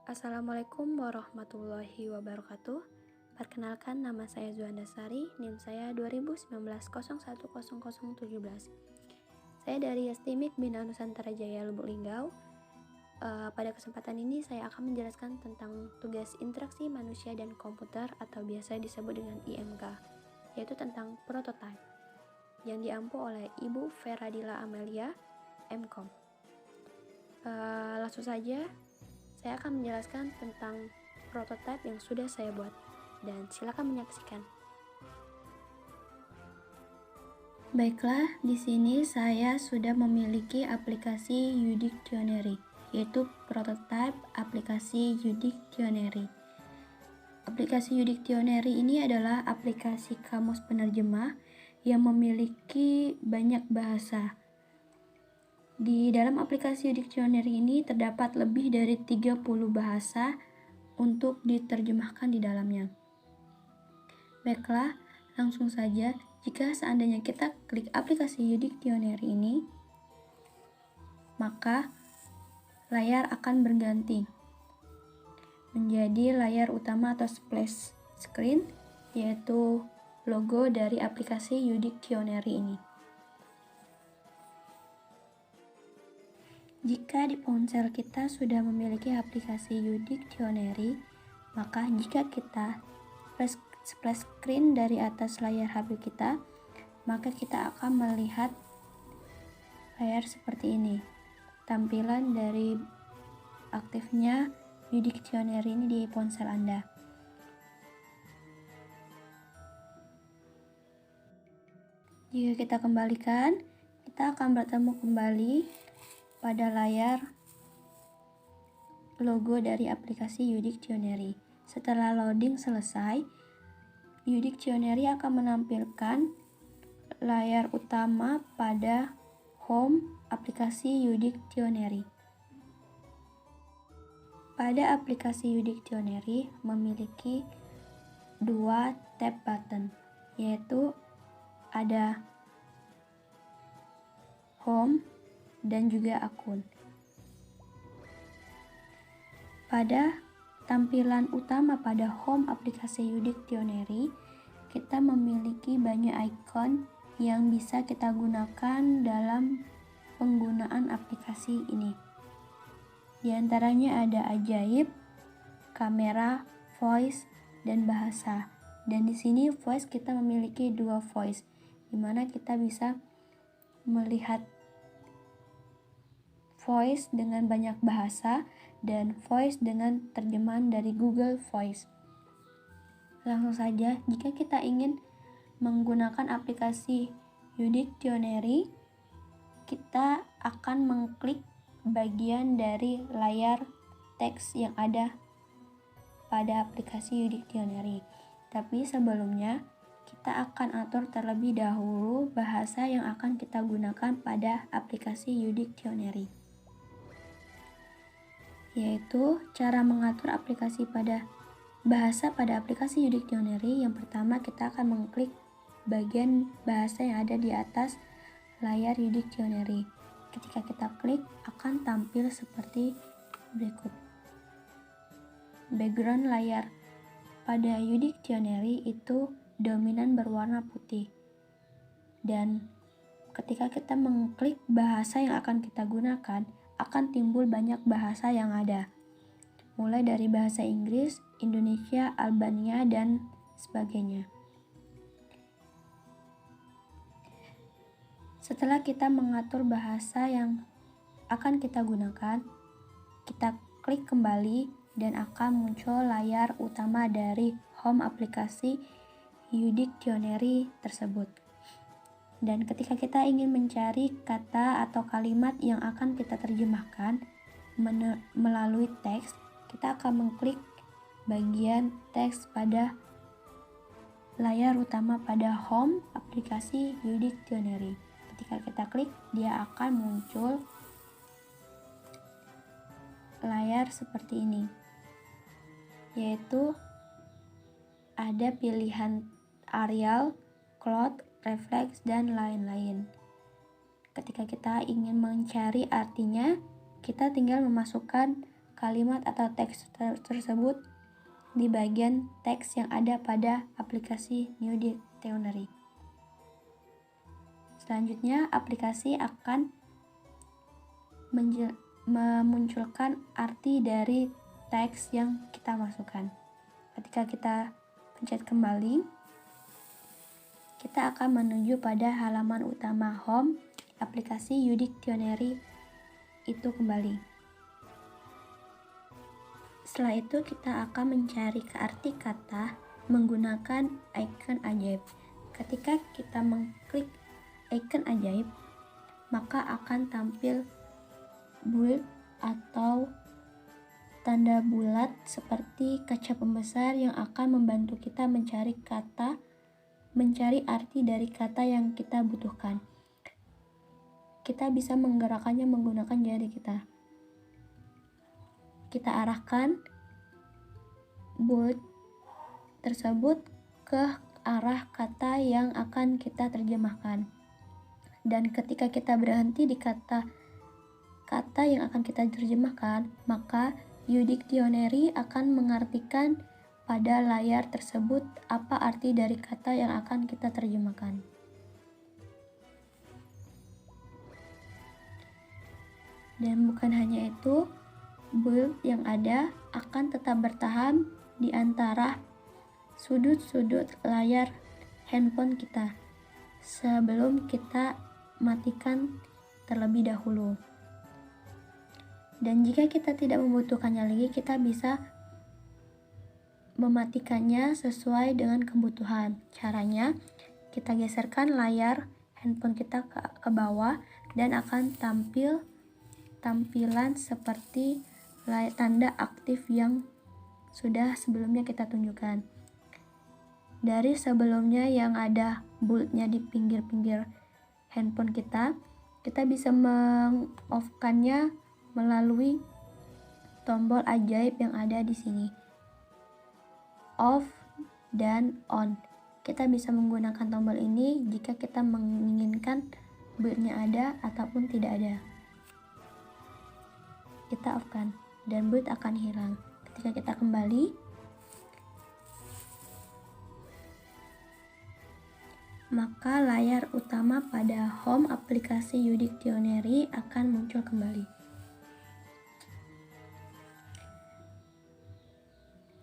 Assalamualaikum warahmatullahi wabarakatuh. Perkenalkan, nama saya Zuhanda Sari, NIM saya 2019 010017. Saya dari Yastimik Bina Nusantara Jaya Lubuk Linggau. Pada kesempatan ini saya akan menjelaskan tentang tugas interaksi manusia dan komputer atau biasa disebut dengan IMK, yaitu tentang prototype yang diampu oleh Ibu Feradila Amelia, MKOM. Langsung saja, saya akan menjelaskan tentang prototipe yang sudah saya buat, dan silakan menyaksikan. Baiklah, di sini saya sudah memiliki aplikasi UDictionary, yaitu prototipe aplikasi UDictionary. Aplikasi UDictionary ini adalah aplikasi kamus penerjemah yang memiliki banyak bahasa. Di dalam aplikasi Dictionary ini terdapat lebih dari 30 bahasa untuk diterjemahkan di dalamnya. Baiklah, langsung saja, jika seandainya kita klik aplikasi Dictionary ini, maka layar akan berganti menjadi layar utama atau splash screen, yaitu logo dari aplikasi Dictionary ini. Jika di ponsel kita sudah memiliki aplikasi Dictionary, maka jika kita splash screen dari atas layar HP kita, maka kita akan melihat layar seperti ini. Tampilan dari aktifnya Dictionary ini di ponsel Anda. Jika kita kembalikan, kita akan bertemu kembali pada layar logo dari aplikasi Dictionary. Setelah loading selesai, Dictionary akan menampilkan layar utama pada home aplikasi Dictionary. Pada aplikasi Dictionary memiliki dua tab button, yaitu ada home dan juga akun. Pada tampilan utama pada home aplikasi Dictionary, kita memiliki banyak ikon yang bisa kita gunakan dalam penggunaan aplikasi ini. Di antaranya ada ajaib, kamera, voice, dan bahasa. Dan di sini voice kita memiliki dua voice, di mana kita bisa melihat voice dengan banyak bahasa dan voice dengan terjemahan dari Google Voice. Langsung saja, jika kita ingin menggunakan aplikasi Dictionary, kita akan mengklik bagian dari layar teks yang ada pada aplikasi Dictionary. Tapi sebelumnya, kita akan atur terlebih dahulu bahasa yang akan kita gunakan pada aplikasi Dictionary. Yaitu cara mengatur aplikasi pada bahasa pada aplikasi Dictionary. Yang pertama, kita akan mengklik bagian bahasa yang ada di atas layar Dictionary. Ketika kita klik, akan tampil seperti berikut. Background layar pada Dictionary itu dominan berwarna putih. Dan ketika kita mengklik bahasa yang akan kita gunakan, akan timbul banyak bahasa yang ada, mulai dari bahasa Inggris, Indonesia, Albania, dan sebagainya. Setelah kita mengatur bahasa yang akan kita gunakan, kita klik kembali dan akan muncul layar utama dari home aplikasi Dictionary tersebut. Dan ketika kita ingin mencari kata atau kalimat yang akan kita terjemahkan melalui teks, kita akan mengklik bagian teks pada layar utama pada home aplikasi Dictionary. Ketika kita klik, dia akan muncul layar seperti ini, yaitu ada pilihan Arial, Cloud, Reflex, dan lain-lain. Ketika kita ingin mencari artinya, kita tinggal memasukkan kalimat atau teks tersebut di bagian teks yang ada pada aplikasi New Dictionary. Selanjutnya, aplikasi akan memunculkan arti dari teks yang kita masukkan. Ketika kita pencet kembali, kita akan menuju pada halaman utama home aplikasi Dictionary itu kembali. Setelah itu kita akan mencari arti kata menggunakan icon ajaib. Ketika kita mengklik icon ajaib, maka akan tampil build atau tanda bulat seperti kaca pembesar yang akan membantu kita mencari arti dari kata yang kita butuhkan. Kita bisa menggerakkannya menggunakan jari kita. Kita arahkan build tersebut ke arah kata yang akan kita terjemahkan. Dan ketika kita berhenti di kata yang akan kita terjemahkan, maka Dictionary akan mengartikan pada layar tersebut apa arti dari kata yang akan kita terjemahkan. Dan bukan hanya itu, build yang ada akan tetap bertahan di antara sudut-sudut layar handphone kita sebelum kita matikan terlebih dahulu. Dan jika kita tidak membutuhkannya lagi, kita bisa mematikannya sesuai dengan kebutuhan. Caranya, kita geserkan layar handphone kita ke bawah dan akan tampilan seperti tanda aktif yang sudah sebelumnya kita tunjukkan. Dari sebelumnya yang ada bulbnya di pinggir-pinggir handphone kita bisa meng-off-kannya melalui tombol ajaib yang ada di sini. Off dan on. Kita bisa menggunakan tombol ini jika kita menginginkan bulbnya ada ataupun tidak ada. Kita off-kan dan bulb akan hilang. Ketika kita kembali, maka layar utama pada home aplikasi Dictionary akan muncul kembali.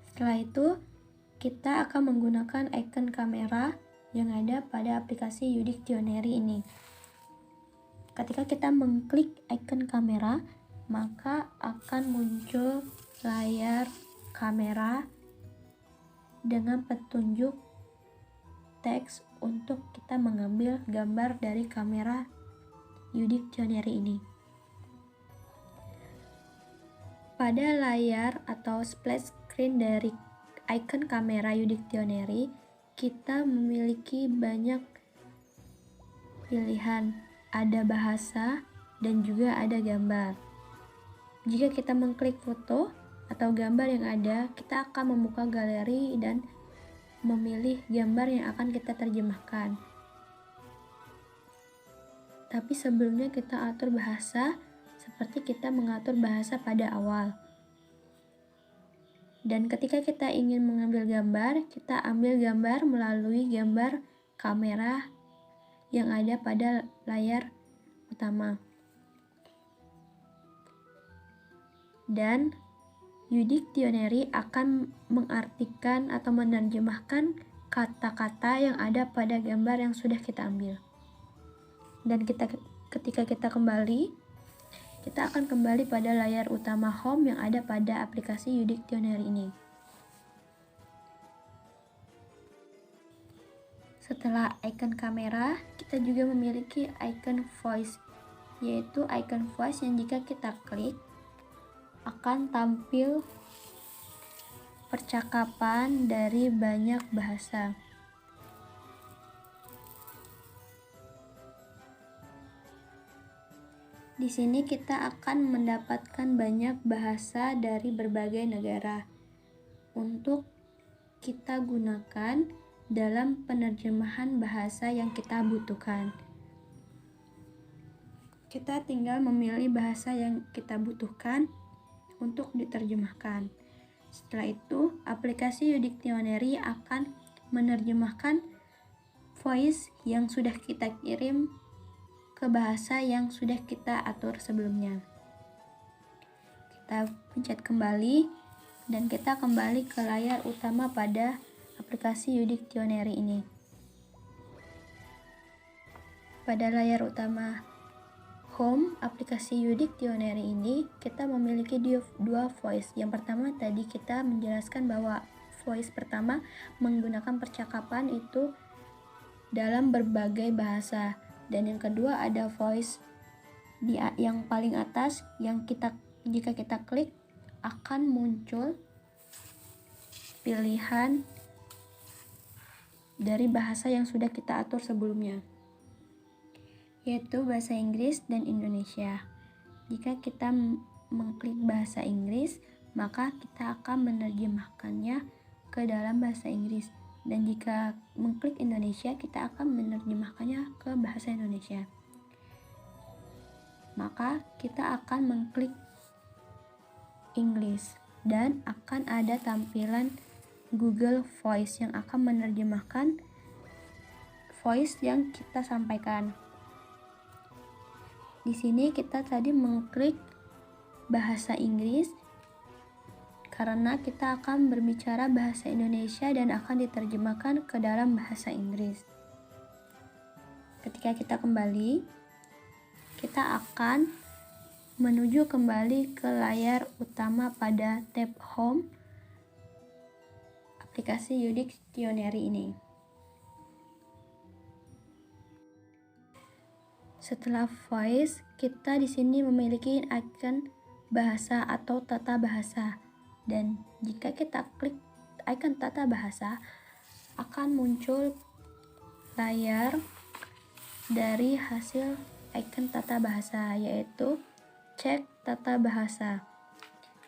Setelah itu, kita akan menggunakan icon kamera yang ada pada aplikasi Dictionary ini. Ketika kita mengklik icon kamera, maka akan muncul layar kamera dengan petunjuk teks untuk kita mengambil gambar dari kamera Dictionary ini. Pada layar atau splash screen dari icon kamera Dictionary, kita memiliki banyak pilihan. Ada bahasa dan juga ada gambar. Jika kita mengklik foto atau gambar yang ada, kita akan membuka galeri dan memilih gambar yang akan kita terjemahkan. Tapi sebelumnya kita atur bahasa seperti kita mengatur bahasa pada awal. Dan ketika kita ingin mengambil gambar, kita ambil gambar melalui gambar kamera yang ada pada layar utama. Dan Dictionary akan mengartikan atau menerjemahkan kata-kata yang ada pada gambar yang sudah kita ambil. Dan ketika kita kembali, kita akan kembali pada layar utama home yang ada pada aplikasi Dictionary ini. Setelah icon kamera, kita juga memiliki icon voice, yaitu icon voice yang jika kita klik akan tampil percakapan dari banyak bahasa. Di sini kita akan mendapatkan banyak bahasa dari berbagai negara untuk kita gunakan dalam penerjemahan bahasa yang kita butuhkan. Kita tinggal memilih bahasa yang kita butuhkan untuk diterjemahkan. Setelah itu, aplikasi Udiktionary akan menerjemahkan voice yang sudah kita kirim ke bahasa yang sudah kita atur sebelumnya. Kita pencet kembali dan kita kembali ke layar utama pada aplikasi Udiktionary ini. Pada layar utama Home aplikasi Udiktionary ini, kita memiliki dua voice. Yang pertama tadi kita menjelaskan bahwa voice pertama menggunakan percakapan itu dalam berbagai bahasa, dan yang kedua ada voice yang paling atas yang jika kita klik akan muncul pilihan dari bahasa yang sudah kita atur sebelumnya, yaitu bahasa Inggris dan Indonesia. Jika kita mengklik bahasa Inggris, maka kita akan menerjemahkannya ke dalam bahasa Inggris. Dan jika mengklik Indonesia, kita akan menerjemahkannya ke bahasa Indonesia. Maka kita akan mengklik English dan akan ada tampilan Google Voice yang akan menerjemahkan voice yang kita sampaikan. Di sini kita tadi mengklik bahasa Inggris karena kita akan berbicara bahasa Indonesia dan akan diterjemahkan ke dalam bahasa Inggris. Ketika kita kembali, kita akan menuju kembali ke layar utama pada tab Home aplikasi Udiktionary ini. Setelah voice, kita di sini memiliki icon bahasa atau tata bahasa. Dan jika kita klik icon tata bahasa, akan muncul layar dari hasil icon tata bahasa, yaitu cek tata bahasa.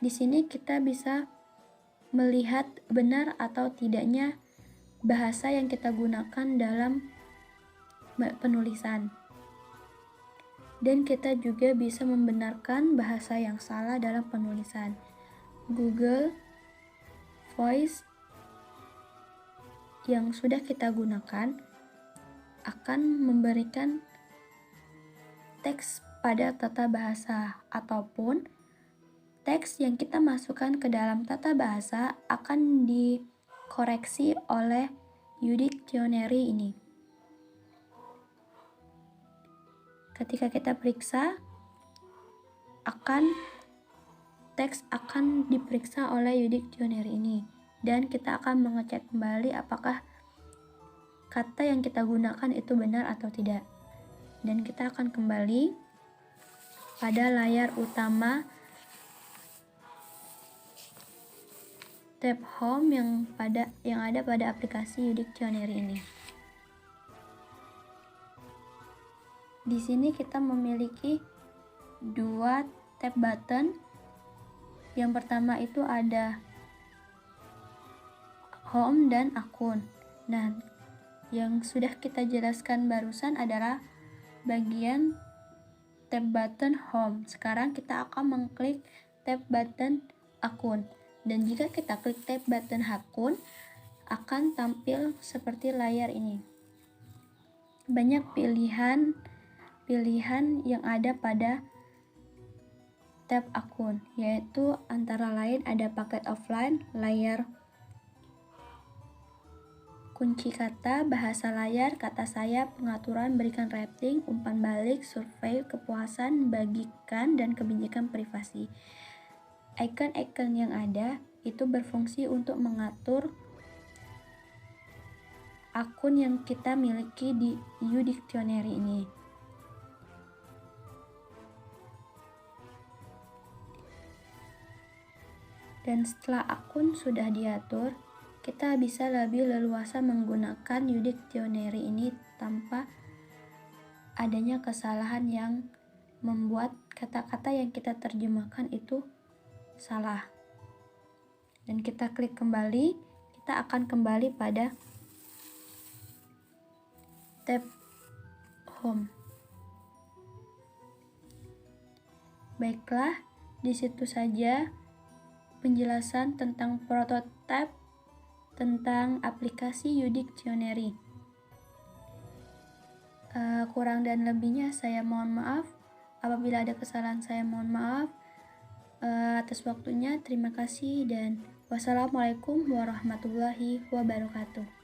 Di sini kita bisa melihat benar atau tidaknya bahasa yang kita gunakan dalam penulisan. Dan kita juga bisa membenarkan bahasa yang salah dalam penulisan. Google Voice yang sudah kita gunakan akan memberikan teks pada tata bahasa, ataupun teks yang kita masukkan ke dalam tata bahasa akan dikoreksi oleh Udiktionary ini. Ketika kita periksa, teks akan diperiksa oleh Udiktionary ini, dan kita akan mengecek kembali apakah kata yang kita gunakan itu benar atau tidak. Dan kita akan kembali pada layar utama tab Home yang ada pada aplikasi Udiktionary ini. Di sini kita memiliki dua tab button. Yang pertama itu ada Home dan Akun. Nah, yang sudah kita jelaskan barusan adalah bagian tab button Home. Sekarang kita akan mengklik tab button Akun. Dan jika kita klik tab button Akun, akan tampil seperti layar ini. Banyak pilihan yang ada pada tab akun, yaitu antara lain ada paket offline, layar kunci kata, bahasa layar, kata saya, pengaturan, berikan rating, umpan balik, survei, kepuasan, bagikan, dan kebijakan privasi. Icon-icon yang ada itu berfungsi untuk mengatur akun yang kita miliki di Udiktionary ini. Dan setelah akun sudah diatur, kita bisa lebih leluasa menggunakan Udiktionary ini tanpa adanya kesalahan yang membuat kata-kata yang kita terjemahkan itu salah. Dan kita klik kembali, kita akan kembali pada tab Home. Baiklah, di situ saja penjelasan tentang prototipe tentang aplikasi Udiktionary. Kurang dan lebihnya saya mohon maaf. Apabila ada kesalahan saya mohon maaf. Atas waktunya terima kasih dan wassalamualaikum warahmatullahi wabarakatuh.